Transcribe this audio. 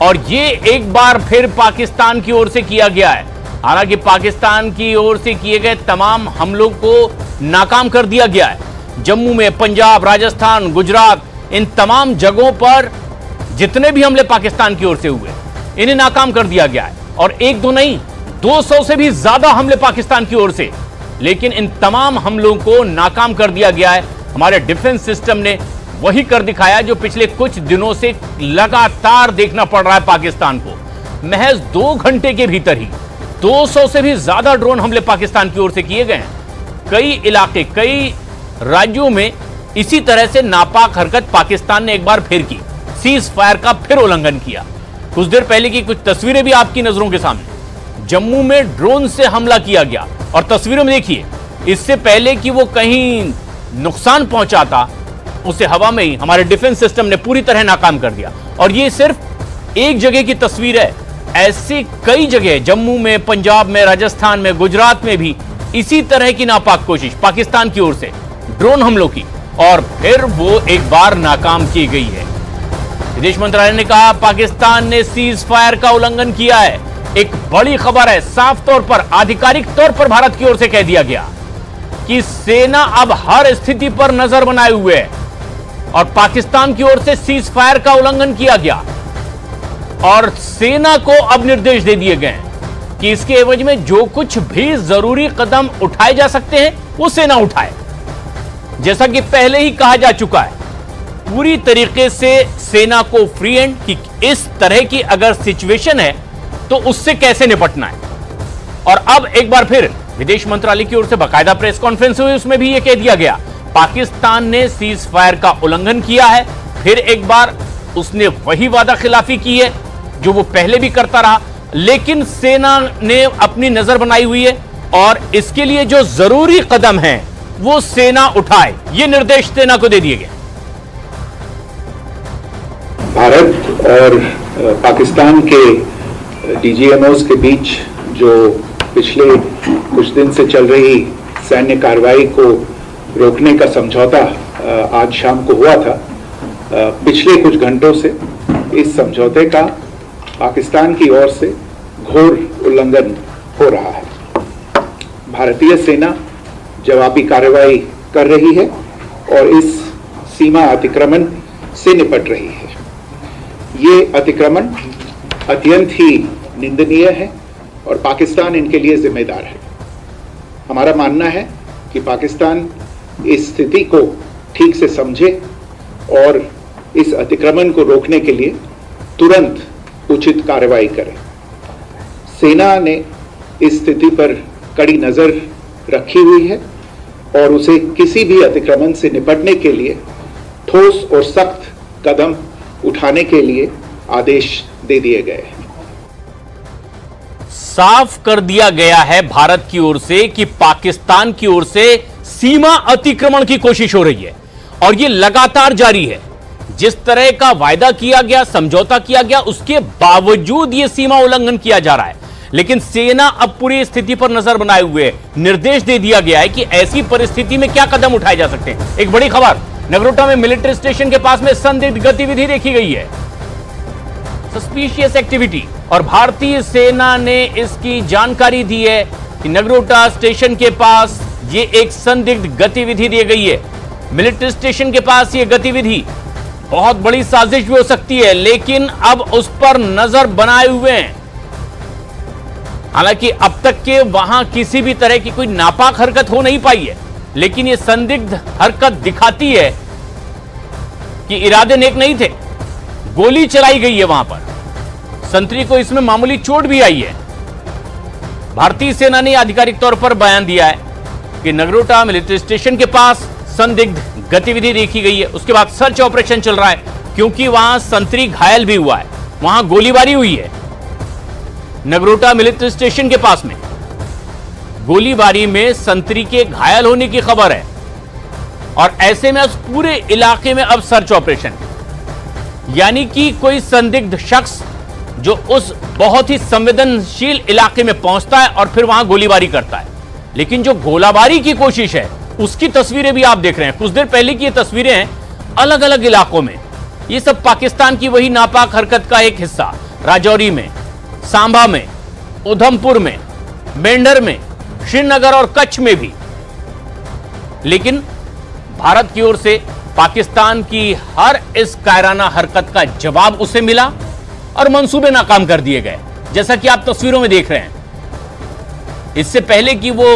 और ये एक बार फिर पाकिस्तान की ओर से किया गया है। हालांकि पाकिस्तान की ओर से किए गए तमाम हमलों को नाकाम कर दिया गया है। जम्मू में, पंजाब, राजस्थान, गुजरात, इन तमाम जगहों पर जितने भी हमले पाकिस्तान की ओर से हुए इन्हें नाकाम कर दिया गया है। और एक दो नहीं, 200 से भी ज्यादा हमले पाकिस्तान की ओर से, लेकिन इन तमाम हमलों को नाकाम कर दिया गया है। हमारे डिफेंस सिस्टम ने वही कर दिखाया जो पिछले कुछ दिनों से लगातार देखना पड़ रहा है पाकिस्तान को। महज 2 घंटे के भीतर ही 200 से भी ज्यादा ड्रोन हमले पाकिस्तान की ओर से किए गए हैं। कई इलाके, कई राज्यों में इसी तरह से नापाक हरकत पाकिस्तान ने एक बार फिर की, सीज फायर का फिर उल्लंघन किया। कुछ देर पहले की कुछ तस्वीरें भी आपकी नजरों के सामने, जम्मू में ड्रोन से हमला किया गया और तस्वीरों में देखिए, इससे पहले कि वो कहीं नुकसान पहुंचाता उसे हवा में ही हमारे डिफेंस सिस्टम ने पूरी तरह नाकाम कर दिया। और ये सिर्फ एक जगह की तस्वीर है, ऐसी कई जगह, जम्मू में, पंजाब में, राजस्थान में, गुजरात में भी इसी तरह की नापाक कोशिश पाकिस्तान की ओर से ड्रोन हमलों की, और फिर वो एक बार नाकाम की गई है। विदेश मंत्रालय ने कहा पाकिस्तान ने सीज फायर का उल्लंघन किया है। एक बड़ी खबर है, साफ तौर पर, आधिकारिक तौर पर भारत की ओर से कह दिया गया कि सेना अब हर स्थिति पर नजर बनाए हुए है और पाकिस्तान की ओर से सीज फायर का उल्लंघन किया गया और सेना को अब निर्देश दे दिए गए कि इसके एवज में जो कुछ भी जरूरी कदम उठाए जा सकते हैं वो सेना उठाए। जैसा कि पहले ही कहा जा चुका है, पूरी तरीके से सेना को फ्री हैंड कि इस तरह की अगर सिचुएशन है तो उससे कैसे निपटना है। और अब एक बार फिर विदेश मंत्रालय की ओर से बाकायदा प्रेस कॉन्फ्रेंस हुई, उसमें भी यह कह दिया गया पाकिस्तान ने सीज फायर का उल्लंघन किया है। फिर एक बार उसने वही वादा खिलाफी की है जो वो पहले भी करता रहा, लेकिन सेना ने अपनी नजर बनाई हुई है और इसके लिए जो जरूरी कदम है वो सेना उठाए, ये निर्देश सेना को दे दिए गए। भारत और पाकिस्तान के डीजीएमओस के बीच जो पिछले कुछ दिन से चल रही सैन्य कार्रवाई को रोकने का समझौता आज शाम को हुआ था, पिछले कुछ घंटों से इस समझौते का पाकिस्तान की ओर से घोर उल्लंघन हो रहा है। भारतीय सेना जवाबी कार्रवाई कर रही है और इस सीमा अतिक्रमण से निपट रही है। ये अतिक्रमण अत्यंत ही निंदनीय है और पाकिस्तान इनके लिए जिम्मेदार है। हमारा मानना है कि पाकिस्तान इस स्थिति को ठीक से समझे और इस अतिक्रमण को रोकने के लिए तुरंत उचित कार्रवाई करे। सेना ने इस स्थिति पर कड़ी नजर रखी हुई है और उसे किसी भी अतिक्रमण से निपटने के लिए ठोस और सख्त कदम उठाने के लिए आदेश दे दिए गए हैं। साफ कर दिया गया है भारत की ओर से कि पाकिस्तान की ओर से सीमा अतिक्रमण की कोशिश हो रही है और यह लगातार जारी है। जिस तरह का वायदा किया गया, समझौता किया गया, उसके बावजूद यह सीमा उल्लंघन किया जा रहा है। लेकिन सेना अब पूरी स्थिति पर नजर बनाए हुए है। निर्देश दे दिया गया है कि ऐसी परिस्थिति में क्या कदम उठाए जा सकते हैं। एक बड़ी खबर, नगरोटा में मिलिट्री स्टेशन के पास में संदिग्ध गतिविधि देखी गई है, सस्पिशियस एक्टिविटी, और भारतीय सेना ने इसकी जानकारी दी है कि नगरोटा स्टेशन के पास ये एक संदिग्ध गतिविधि दी गई है। मिलिट्री स्टेशन के पास ये गतिविधि बहुत बड़ी साजिश भी हो सकती है, लेकिन अब उस पर नजर बनाए हुए हैं। हालांकि अब तक के वहां किसी भी तरह की कोई नापाक हरकत हो नहीं पाई है, लेकिन ये संदिग्ध हरकत दिखाती है कि इरादे नेक नहीं थे। गोली चलाई गई है वहां पर, संतरी को इसमें मामूली चोट भी आई है। भारतीय सेना ने आधिकारिक तौर पर बयान दिया है कि नगरोटा मिलिट्री स्टेशन के पास संदिग्ध गतिविधि देखी गई है। उसके बाद सर्च ऑपरेशन चल रहा है क्योंकि वहां संतरी घायल भी हुआ है, वहां गोलीबारी हुई है। नगरोटा मिलिट्री स्टेशन के पास में गोलीबारी में संतरी के घायल होने की खबर है और ऐसे में उस पूरे इलाके में अब सर्च ऑपरेशन, यानी कि कोई संदिग्ध शख्स जो उस बहुत ही संवेदनशील इलाके में पहुंचता है और फिर वहां गोलीबारी करता है। लेकिन जो गोलाबारी की कोशिश है उसकी तस्वीरें भी आप देख रहे हैं। कुछ देर पहले की ये तस्वीरें हैं अलग अलग इलाकों में। ये सब पाकिस्तान की वही नापाक हरकत का एक हिस्सा। राजौरी में, सांबा में, उधमपुर में, मेंढर में, श्रीनगर और कच्छ में भी। लेकिन भारत की ओर से पाकिस्तान की हर इस कायराना हरकत का जवाब उसे मिला और मंसूबे नाकाम कर दिए गए, जैसा कि आप तस्वीरों में देख रहे हैं। इससे पहले कि वो